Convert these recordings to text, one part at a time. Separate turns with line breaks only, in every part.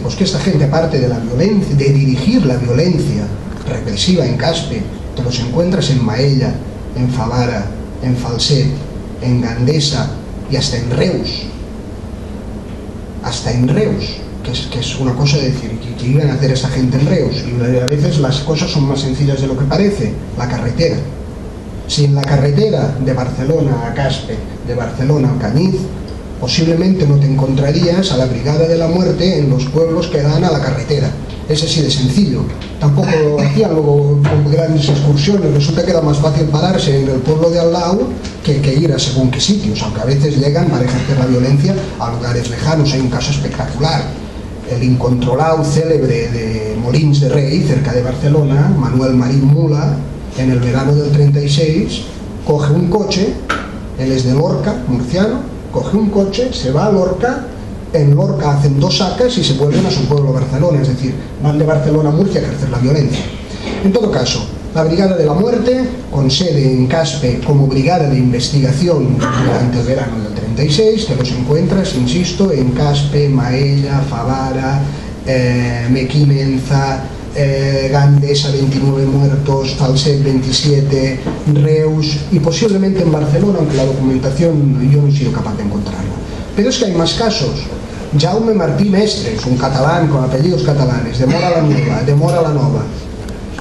Pues que esta gente, aparte de la violencia, de dirigir la violencia represiva en Caspe, te los encuentras en Maella, en Favara, en Falset, en Gandesa y hasta en Reus. Hasta en Reus, que es una cosa de decir, que iban a hacer esa gente en Reus. Y a veces las cosas son más sencillas de lo que parece. La carretera. Si en la carretera de Barcelona a Caspe, de Barcelona a Cañiz, posiblemente no te encontrarías a la Brigada de la Muerte en los pueblos que dan a la carretera. Es así de sencillo. Tampoco hacían luego grandes excursiones. Resulta que era más fácil pararse en el pueblo de al lado que ir a según qué sitios, aunque a veces llegan para ejercer la violencia a lugares lejanos. Hay un caso espectacular, el incontrolado célebre de Molins de Rey, cerca de Barcelona. Manuel Marín Mula, en el verano del 36, coge un coche, él es de Lorca, murciano, coge un coche, se va a Lorca, en Lorca hacen 2 sacas y se vuelven a su pueblo, Barcelona, es decir, van de Barcelona a Murcia a ejercer la violencia. En todo caso, la Brigada de la Muerte, con sede en Caspe como brigada de investigación durante el verano del 36, te los encuentras, insisto, en Caspe, Maella, Favara, Mequinenza, Gandesa, 29 muertos, Falset, 27, Reus y posiblemente en Barcelona, aunque la documentación yo no he sido capaz de encontrarla. Pero es que hay más casos. Jaume Martí Mestres, un catalán con apellidos catalanes, de Mora la Nova.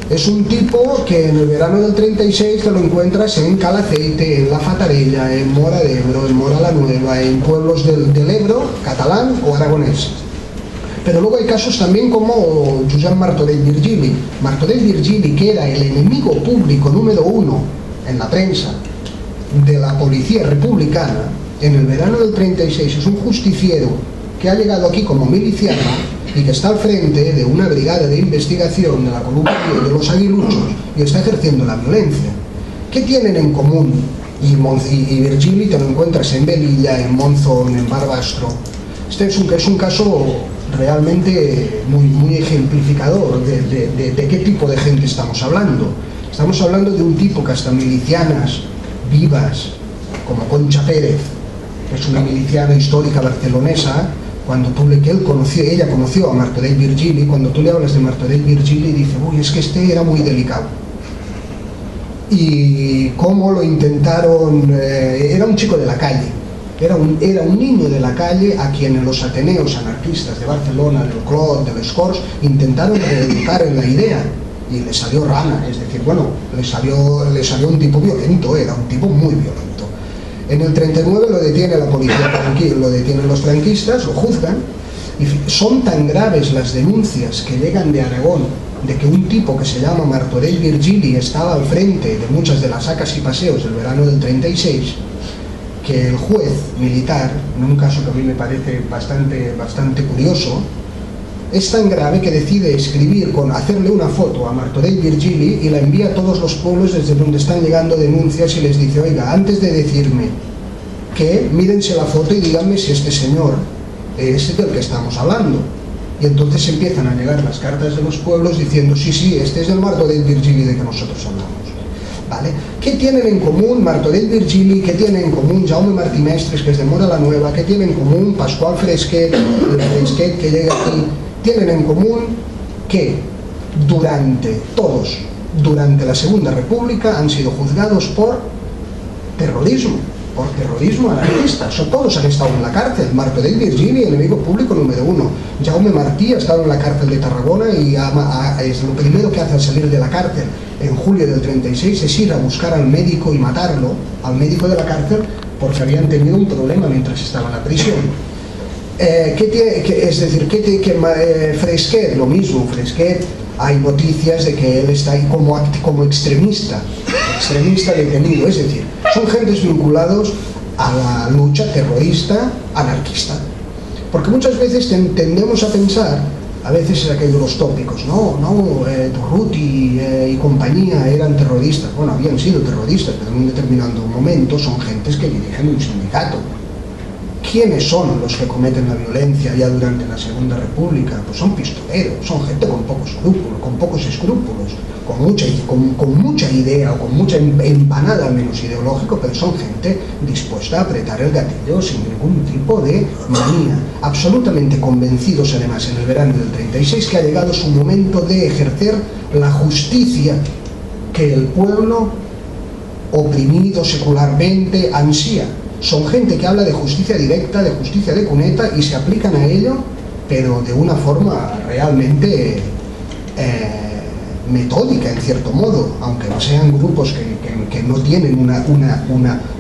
Es un tipo que en el verano del 36 te lo encuentras en Calaceite, en La Fatarella, en Mora d'Ebro, en Mora la Nueva, en pueblos del Ebro, catalán o aragonés. Pero luego hay casos también como Josep Martorell Virgili. Martorell Virgili, que era el enemigo público número 1 en la prensa de la policía republicana, en el verano del 36 es un justiciero que ha llegado aquí como miliciano y que está al frente de una brigada de investigación de la columna de los aguiluchos y está ejerciendo la violencia. ¿Qué tienen en común? Y Virgili te lo encuentras en Velilla, en Monzón, en Barbastro. Este es un caso realmente muy ejemplificador de qué tipo de gente estamos hablando. Estamos hablando de un tipo que hasta milicianas vivas, como Concha Pérez, que es una miliciana histórica barcelonesa, ella conoció a Martorell Virgili, cuando tú le hablas de Martorell Virgili dice, uy, es que este era muy delicado. Y cómo lo intentaron, era un chico de la calle, era un niño de la calle a quien en los ateneos anarquistas de Barcelona, del Clot, del Escorts, intentaron reeducar en la idea y le salió rana, es decir, bueno, le salió un tipo violento, era un tipo muy violento. En el 39 lo detiene la policía, lo detienen los franquistas, lo juzgan, y son tan graves las denuncias que llegan de Aragón de que un tipo que se llama Martorell Virgili estaba al frente de muchas de las sacas y paseos del verano del 36, que el juez militar, en un caso que a mí me parece bastante curioso, es tan grave que decide hacerle una foto a Martorell Virgili y la envía a todos los pueblos desde donde están llegando denuncias y les dice, oiga, antes de decirme que mírense la foto y díganme si este señor es del que estamos hablando. Y entonces empiezan a llegar las cartas de los pueblos diciendo, sí, este es el Martorell Virgili de que nosotros hablamos. ¿Vale? ¿Qué tienen en común Martorell Virgili? ¿Qué tienen en común Jaume Martí Mestres, que es de Mora la Nueva? ¿Qué tienen en común Pascual Fresquet, el Fresquet que llega aquí? Tienen en común que durante la Segunda República han sido juzgados por terrorismo anarquista. Todos han estado en la cárcel. Martorell Virgili, enemigo público número 1. Jaume Martí ha estado en la cárcel de Tarragona y es lo primero que hace al salir de la cárcel en julio del 36 es ir a buscar al médico y matarlo, al médico de la cárcel, porque habían tenido un problema mientras estaba en la prisión. Fresquet, lo mismo. Fresquet, hay noticias de que él está ahí como extremista detenido, es decir, son gentes vinculados a la lucha terrorista anarquista, porque muchas veces tendemos a pensar, a veces es aquello de los tópicos, Durruti y compañía eran terroristas. Bueno, habían sido terroristas, pero en un determinado momento son gentes que dirigen un sindicato, ¿quiénes son los que cometen la violencia ya durante la Segunda República? Pues son pistoleros, son gente con pocos escrúpulos, con mucha idea o con mucha empanada, al menos ideológico, pero son gente dispuesta a apretar el gatillo sin ningún tipo de manía, absolutamente convencidos además en el verano del 36 que ha llegado su momento de ejercer la justicia que el pueblo oprimido secularmente ansía. Son gente que habla de justicia directa, de justicia de cuneta, y se aplican a ello, pero de una forma realmente metódica, en cierto modo, aunque no sean grupos que no tienen una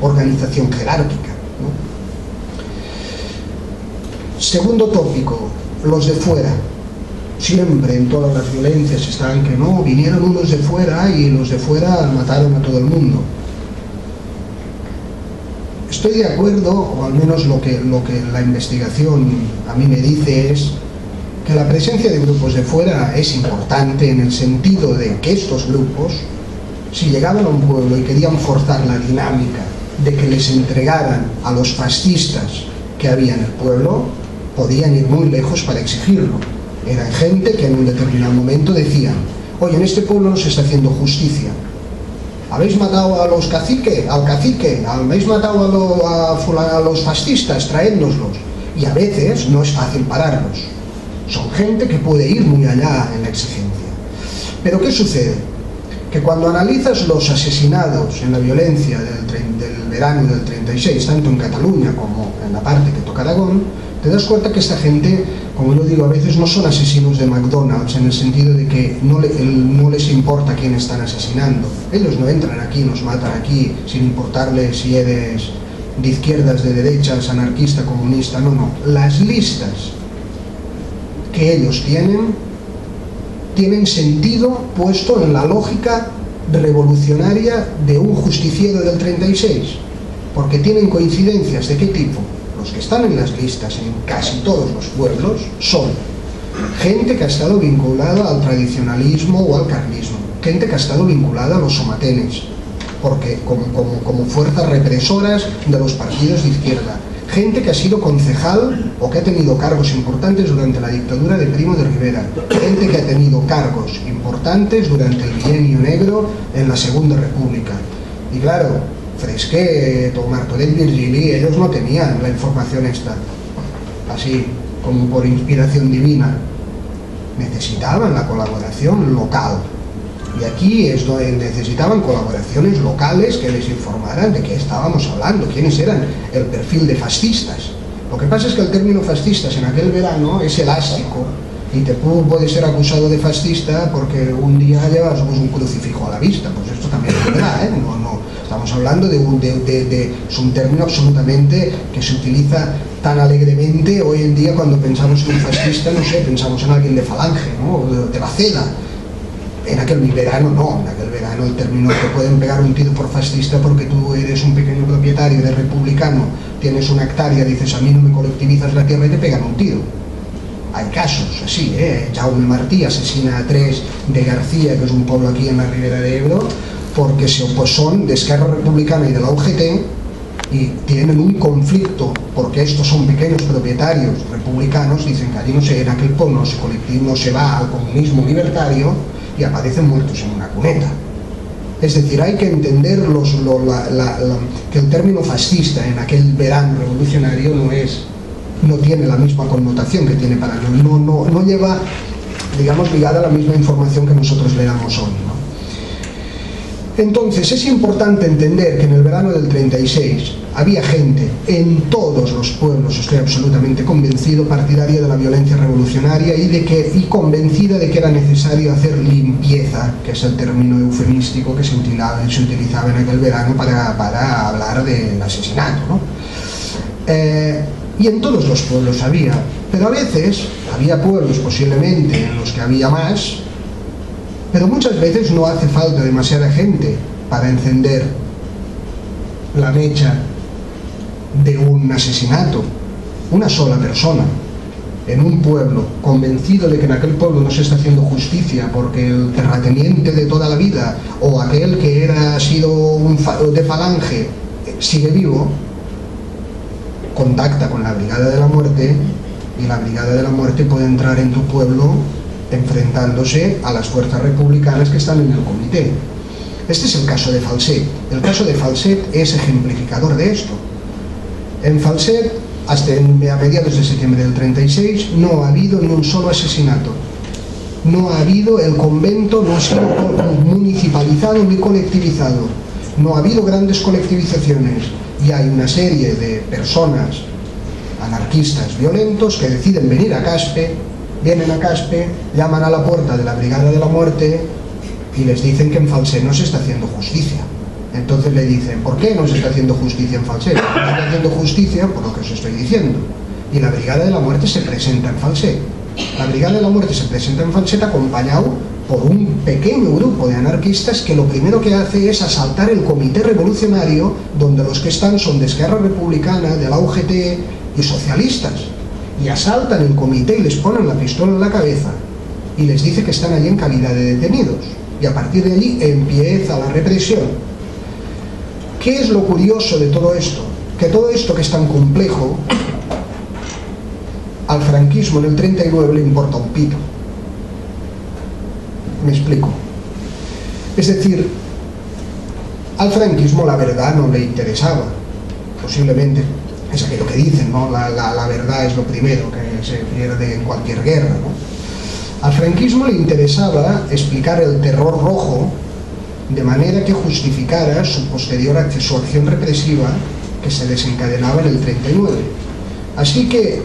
organización jerárquica, ¿no? Segundo tópico, los de fuera. Siempre en todas las violencias están que no, vinieron unos de fuera y los de fuera mataron a todo el mundo. Estoy de acuerdo, o al menos lo que la investigación a mí me dice es que la presencia de grupos de fuera es importante en el sentido de que estos grupos, si llegaban a un pueblo y querían forzar la dinámica de que les entregaran a los fascistas que había en el pueblo, podían ir muy lejos para exigirlo. Eran gente que en un determinado momento decían: oye, en este pueblo no se está haciendo justicia. ¿Habéis matado a los caciques? ¿Al cacique? ¿Habéis matado a los fascistas? Traédnoslos. Y a veces no es fácil pararlos. Son gente que puede ir muy allá en la exigencia. Pero ¿qué sucede? Que cuando analizas los asesinados en la violencia del verano del 36, tanto en Cataluña como en la parte que toca Aragón, te das cuenta que esta gente, como yo digo, a veces no son asesinos de McDonald's, en el sentido de que no les importa quién están asesinando. Ellos no entran aquí, nos matan aquí, sin importarles si eres de izquierdas, de derechas, anarquista, comunista, no. Las listas que ellos tienen sentido puesto en la lógica revolucionaria de un justiciero del 36, porque tienen coincidencias. ¿De qué tipo? Los que están en las listas en casi todos los pueblos son gente que ha estado vinculada al tradicionalismo o al carlismo, gente que ha estado vinculada a los somatenes, porque como fuerzas represoras de los partidos de izquierda, gente que ha sido concejal o que ha tenido cargos importantes durante la dictadura de Primo de Rivera, gente que ha tenido cargos importantes durante el Bienio Negro en la Segunda República. Y claro, Fresquet o Martorell Virgili, ellos no tenían la información esta así como por inspiración divina, necesitaban la colaboración local, y aquí es donde necesitaban colaboraciones locales que les informaran de qué estábamos hablando, quiénes eran el perfil de fascistas. Lo que pasa es que el término fascistas en aquel verano es elástico, y tú puedes ser acusado de fascista porque un día llevas un crucifijo a la vista. Pues esto también es verdad, ¿eh? No, estamos hablando de es un término absolutamente que se utiliza tan alegremente hoy en día. Cuando pensamos en un fascista, no sé, pensamos en alguien de Falange, ¿no? O de Bacela. En aquel verano no, en aquel verano el término te pueden pegar un tiro por fascista porque tú eres un pequeño propietario de republicano, tienes una hectárea, dices a mí no me colectivizas la tierra y te pegan un tiro. Hay casos así, Jaume Martí asesina a 3 de García, que es un pueblo aquí en la Ribera de Ebro, porque son de Esquerra Republicana y de la UGT y tienen un conflicto porque estos son pequeños propietarios republicanos. Dicen que allí no se, en aquel pueblo no se va al comunismo libertario, y aparecen muertos en una cuneta. Es decir, hay que entender que el término fascista en aquel verano revolucionario no tiene la misma connotación que tiene para nosotros, no lleva, digamos, ligada a la misma información que nosotros le damos hoy, ¿no? Entonces es importante entender que en el verano del 36 había gente en todos los pueblos, estoy absolutamente convencido, partidaria de la violencia revolucionaria y convencida de que era necesario hacer limpieza, que es el término eufemístico que se utilizaba en aquel verano para hablar del asesinato, ¿no? Y en todos los pueblos había, pero a veces había pueblos posiblemente en los que había más, pero muchas veces no hace falta demasiada gente para encender la mecha de un asesinato. Una sola persona en un pueblo, convencido de que en aquel pueblo no se está haciendo justicia porque el terrateniente de toda la vida o aquel que ha sido de Falange sigue vivo, contacta con la Brigada de la Muerte y la Brigada de la Muerte puede entrar en tu pueblo enfrentándose a las fuerzas republicanas que están en el comité. Este es el caso de Falset. El caso de Falset es ejemplificador de esto. En Falset, hasta a mediados de septiembre del 36, no ha habido ni un solo asesinato. No ha habido, el convento no ha sido municipalizado ni colectivizado. No ha habido grandes colectivizaciones. Y hay una serie de personas anarquistas violentos que deciden venir a Caspe, vienen a Caspe, llaman a la puerta de la Brigada de la Muerte y les dicen que en Falset no se está haciendo justicia. Entonces le dicen, ¿por qué no se está haciendo justicia en Falset? No se está haciendo justicia por lo que os estoy diciendo. Y la Brigada de la Muerte se presenta en Falset. La Brigada de la Muerte se presenta en Falset acompañado por un pequeño grupo de anarquistas que lo primero que hace es asaltar el comité revolucionario, donde los que están son de Esquerra Republicana, de la UGT y socialistas, y asaltan el comité y les ponen la pistola en la cabeza y les dice que están allí en calidad de detenidos, y a partir de allí empieza la represión. ¿Qué es lo curioso de todo esto? Que todo esto que es tan complejo, al franquismo en el 39 le importa un pito. Me explico. Es decir, al franquismo la verdad no le interesaba. Posiblemente es aquello que dicen, ¿no? La verdad es lo primero que se pierde en cualquier guerra, ¿no? Al franquismo le interesaba explicar el terror rojo de manera que justificara su su acción represiva que se desencadenaba en el 39. Así que,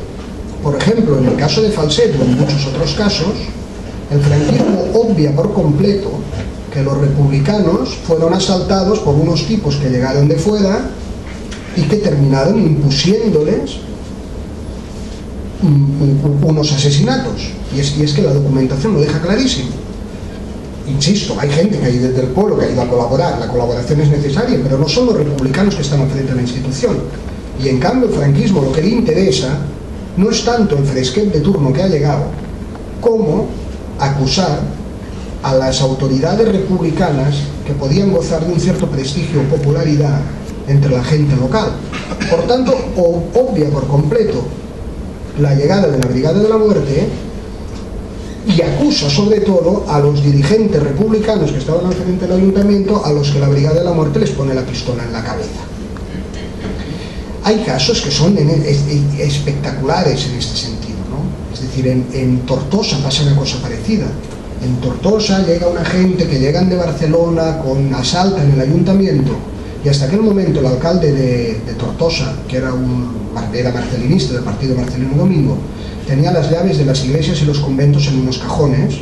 por ejemplo, en el caso de Falset o en muchos otros casos, el franquismo obvia por completo que los republicanos fueron asaltados por unos tipos que llegaron de fuera y que terminaron impusiéndoles unos asesinatos. Y es que la documentación lo deja clarísimo. Insisto, hay gente que ha ido desde el pueblo que ha ido a colaborar, la colaboración es necesaria, pero no son los republicanos que están al frente de la institución. Y en cambio el franquismo lo que le interesa no es tanto el fresquet de turno que ha llegado, como acusar a las autoridades republicanas que podían gozar de un cierto prestigio o popularidad entre la gente local. Por tanto, obvia por completo la llegada de la Brigada de la Muerte y acusa sobre todo a los dirigentes republicanos que estaban al frente del ayuntamiento, a los que la Brigada de la Muerte les pone la pistola en la cabeza. Hay casos que son espectaculares en este sentido, ¿no? Es decir, en Tortosa pasa una cosa parecida. En Tortosa llega una gente que llegan de Barcelona, asaltan el ayuntamiento, y hasta aquel momento el alcalde de Tortosa, que era marcelinista del partido Marcelino Domingo, tenía las llaves de las iglesias y los conventos en unos cajones,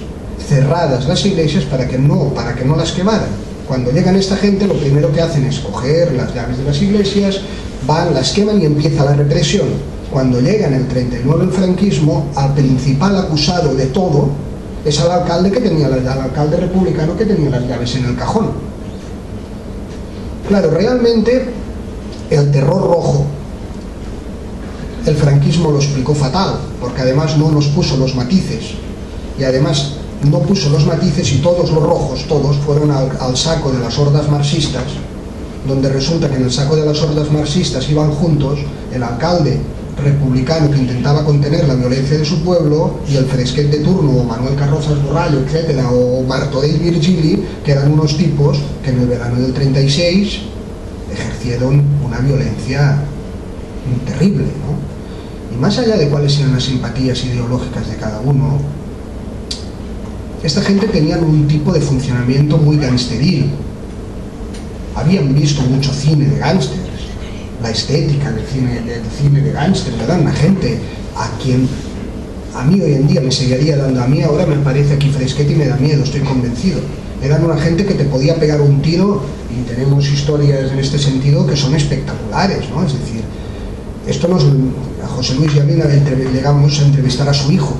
cerradas las iglesias para que no las quemaran. Cuando llegan esta gente, lo primero que hacen es coger las llaves de las iglesias, van, las queman y empieza la represión. Cuando llega en el 39 el franquismo, al principal acusado de todo es al alcalde republicano que tenía las llaves en el cajón. Claro, realmente el terror rojo el franquismo lo explicó fatal, porque además no nos puso los matices, y además no puso los matices, y todos los rojos, todos fueron al saco de las hordas marxistas, donde resulta que en el saco de las hordas marxistas iban juntos el alcalde republicano que intentaba contener la violencia de su pueblo, y el fresquet de turno, o Manuel Carrozas Borrallo, etcétera, o Martorell Virgili, que eran unos tipos que en el verano del 36 ejercieron una violencia terrible, ¿no? Y más allá de cuáles eran las simpatías ideológicas de cada uno, esta gente tenía un tipo de funcionamiento muy gangsteril. Habían visto mucho cine de gángsters, la estética del cine de gángsters, eran una gente a quien a mí hoy en día me seguiría dando, a mí ahora me parece aquí fresquete y me da miedo, estoy convencido. Eran una gente que te podía pegar un tiro, y tenemos historias en este sentido que son espectaculares, ¿no? Es decir, a José Luis y a mí llegamos a entrevistar a su hijo,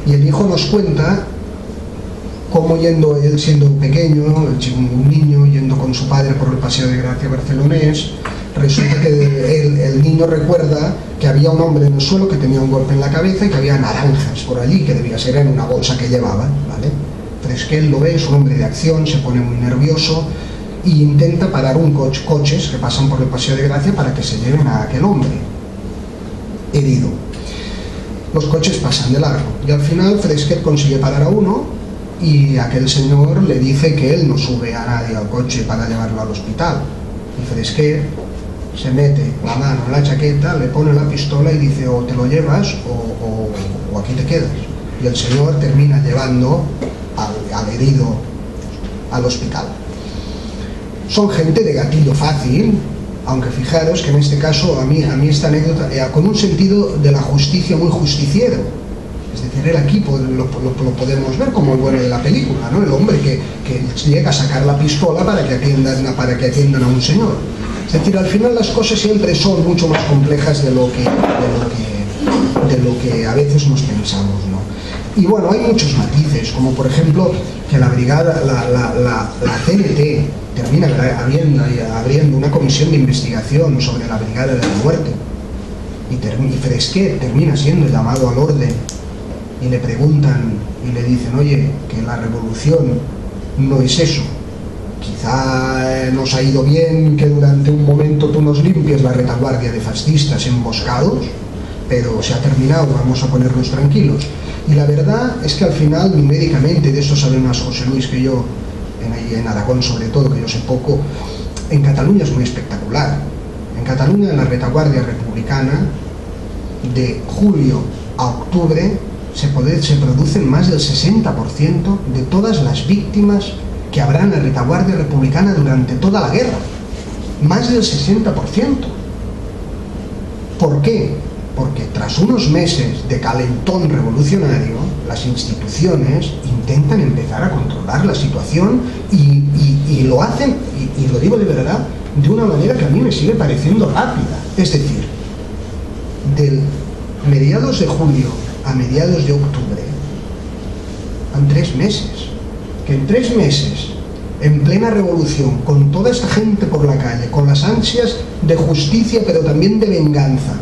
y el hijo nos cuenta cómo yendo, él siendo pequeño, un niño, yendo con su padre por el Paseo de Gracia barcelonés, resulta que el niño recuerda que había un hombre en el suelo que tenía un golpe en la cabeza y que había naranjas por allí, que debía ser en una bolsa que llevaba, ¿vale? Fresquel lo ve, es un hombre de acción, se pone muy nervioso e intenta parar coches que pasan por el Paseo de Gracia para que se lleven a aquel hombre herido. Los coches pasan de largo y al final Fresquet consigue parar a uno y aquel señor le dice que él no sube a nadie al coche para llevarlo al hospital, y Fresquet se mete la mano en la chaqueta, le pone la pistola y dice: o te lo llevas o aquí te quedas. Y el señor termina llevando al herido al hospital. Son gente de gatillo fácil, aunque fijaros que en este caso a mí esta anécdota con un sentido de la justicia muy justiciero. Es decir, el equipo lo podemos ver como el bueno de la película, ¿no? El hombre que llega a sacar la pistola para que atiendan a un señor. Es decir, al final las cosas siempre son mucho más complejas de lo que a veces nos pensamos, ¿no? Y bueno, hay muchos matices, como por ejemplo que la brigada, la CNT termina abriendo una comisión de investigación sobre la Brigada de la Muerte, y Fresquet termina siendo llamado al orden y le preguntan y le dicen: oye, que la revolución no es eso. Quizá nos ha ido bien que durante un momento tú nos limpies la retaguardia de fascistas emboscados, pero se ha terminado, vamos a ponernos tranquilos. Y la verdad es que al final, numéricamente, de esto sabe más José Luis que yo, en Aragón sobre todo, que yo sé poco, en Cataluña es muy espectacular. En Cataluña, en la retaguardia republicana, de julio a octubre, se producen más del 60% de todas las víctimas que habrá en la retaguardia republicana durante toda la guerra. Más del 60%. ¿Por qué? Porque tras unos meses de calentón revolucionario, las instituciones intentan empezar a controlar la situación y lo hacen, y lo digo de verdad, de una manera que a mí me sigue pareciendo rápida. Es decir, del mediados de julio a mediados de octubre, en 3 meses. Que en 3 meses, en plena revolución, con toda esta gente por la calle, con las ansias de justicia pero también de venganza,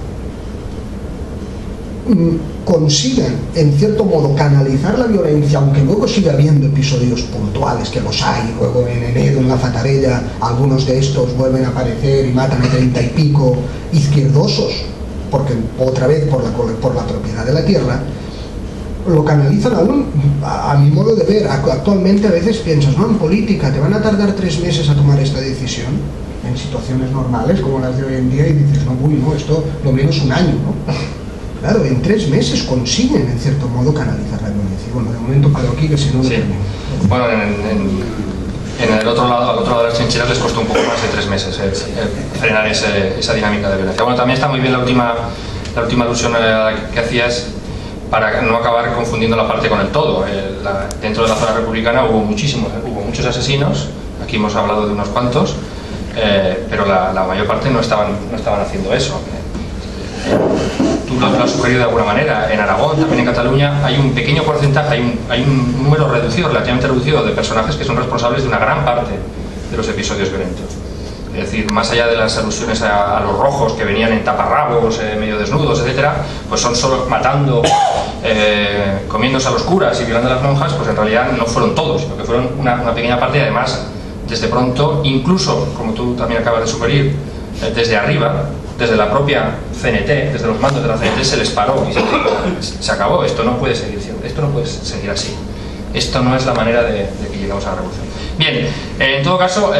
consigan en cierto modo canalizar la violencia, aunque luego siga habiendo episodios puntuales, que los hay. Luego en enero en la Fatarella algunos de estos vuelven a aparecer y matan a 30 y pico izquierdosos, porque otra vez por la propiedad de la tierra. Lo canalizan aún, a mi modo de ver. Actualmente a veces piensas, no, en política te van a tardar 3 meses a tomar esta decisión, en situaciones normales como las de hoy en día, y dices, no, uy, no, esto lo menos un año, ¿no? Claro, en 3 meses consiguen en cierto modo canalizar la violencia. Bueno, de momento paro aquí, que si no, no termino.
Bueno, en el otro lado, al otro lado de las trincheras les costó un poco más de 3 meses frenar esa dinámica de violencia. Bueno, también está muy bien la última alusión que hacías, para no acabar confundiendo la parte con el todo. Dentro de la zona republicana hubo muchos asesinos, aquí hemos hablado de unos cuantos, pero la mayor parte no estaban haciendo eso. Tú lo has sugerido de alguna manera. En Aragón, también en Cataluña, hay un pequeño porcentaje, hay un número reducido, relativamente reducido, de personajes que son responsables de una gran parte de los episodios violentos. Es decir, más allá de las alusiones a los rojos que venían en taparrabos, medio desnudos, etcétera, pues son solo matando, comiéndose a los curas y violando a las monjas. Pues en realidad no fueron todos, sino que fueron una pequeña parte. Y además, desde pronto, incluso, como tú también acabas de sugerir, desde arriba, desde la propia CNT, desde los mandos de la CNT, se les paró y se acabó. Esto no puede seguir así. Esto no es la manera de que lleguemos a la revolución. Bien, en todo caso,